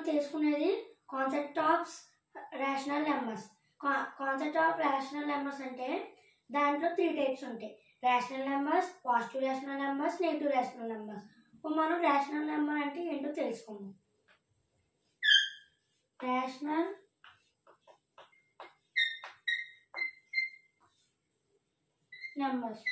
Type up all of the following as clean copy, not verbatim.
తెలుసుకునేది concept of rational numbers. Concept of rational numbers అంటే దాంట్లో 3 టైప్స్ ఉంటాయి. Rational numbers, positive rational numbers, negative rational numbers. ఇప్పుడు మనం రేషనల్ నెంబర్ అంటే ఏంటో తెలుసుకుందాం. రేషనల్ నెంబర్స్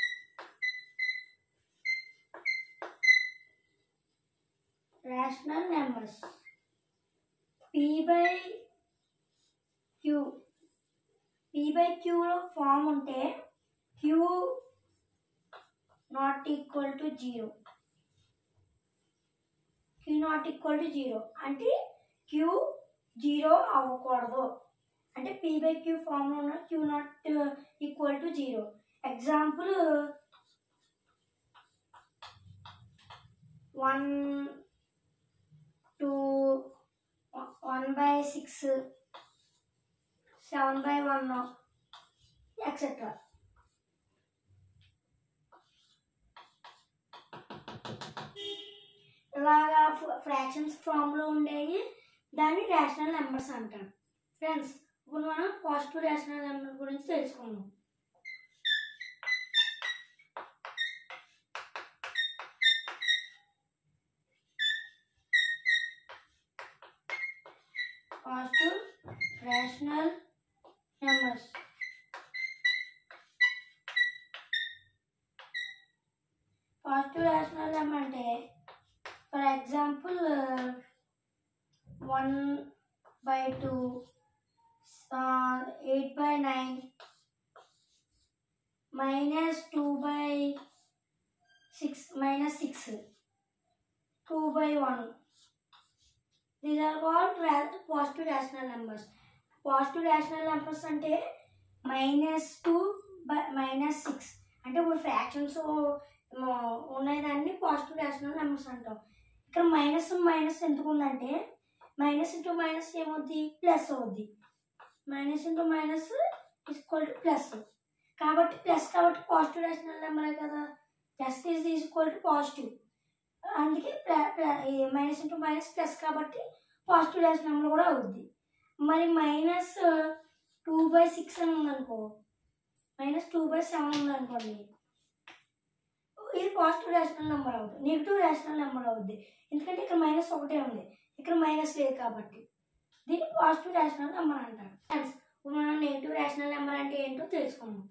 P/Q లో ఫామ్ ఉంటే Q not equal to 0. Q not equal to 0 అంటే Q 0 అవ్వకూడదు. అంటే P/Q ఫామ్ లో ఉన్న Q not equal to 0. Example 1, 2, 1/6, 7/1 etcetera. ఇలాగా ఫ్రాక్షన్స్ ఫామ్ లో ఉండేవి దాన్ని రేషనల్ నెంబర్స్ అంటారు. ఫ్రెండ్స్, ఇప్పుడు మనం పాజిటివ్ రేషనల్ నెంబర్ గురించి తెలుసుకుందాం. పాజిటివ్ రేషనల్ నెంబర్స్ అంటే for example 1/2, 8/9, -2/6, -2/1. These are called positive rational numbers. Positive rational numbers అంటే -2 -6 అంటే ఇప్పుడు ఫ్రాక్షన్స్ ఉన్నదాన్ని పాజిటివ్ రేషనల్ నెంబర్స్ అంటాం. ఇక్కడ మైనస్ ఎందుకు ఉందంటే మైనస్ ఇంటూ మైనస్ ఏమవుద్ది, ప్లస్ అవుద్ది. Minus into minus equal to plus. కాబట్టి ప్లస్ కాబట్టి పాజిటివ్ రేషనల్ నెంబరే కదా. Plus is equal to positive. అందుకే మైనస్ ఇంటూ మైనస్ ప్లస్ కాబట్టి పాజిటివ్ రేషనల్ నెంబర్ కూడా అవుద్ది. మరి -2/6 అని ఉందనుకో, -2/7 ఉందనుకోండి, ఇది పాజిటివ్ రేషనల్ నెంబర్ అవుతుంది, నెగిటివ్ రేషనల్ నెంబర్ అవుద్ది. ఎందుకంటే ఇక్కడ -1 ఉంది, ఇక్కడ మైనస్ లేదు కాబట్టి. దీన్ని పాజిటివ్ రేషనల్ నెంబర్ అంటారు. ఫ్రెండ్స్, ఇప్పుడు మనం నెగిటివ్ రేషనల్ నెంబర్ అంటే ఏంటో తెలుసుకుందాం.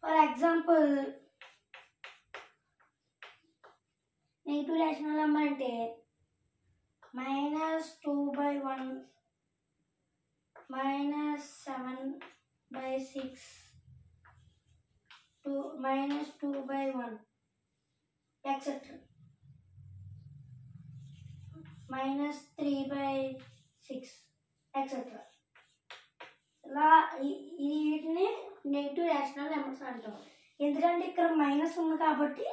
For example negative rational number అంటే -2/1, -7/6, -2/1 ఎక్సెట్రా, -3/6 ఎక్సెట్రా. ఇలా వీటిని నెగిటివ్ రేషనల్ నెంబర్స్ అంటాం. ఎందుకంటే ఇక్కడ మైనస్ ఉంది కాబట్టి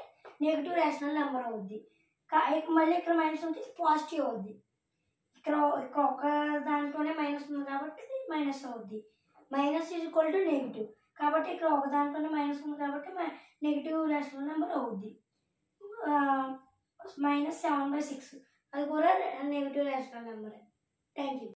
నెగిటివ్ రేషనల్ నెంబర్ అవుద్ది. మళ్ళీ ఇక్కడ మైనస్ ఉంటే పాజిటివ్ అవుద్ది. ఇక్కడ ఒక దాంట్లోనే మైనస్ ఉంది కాబట్టి మైనస్ అవుద్ది. Minus is equal to negative కాబట్టి ఇక్కడ ఒక దాంట్లోనే మైనస్ ఉంది కాబట్టి నెగిటివ్ రేషనల్ నెంబర్ అవుద్ది. -7/6 అది కూడా నెగిటివ్ రేషనల్ నెంబరే. Thank you.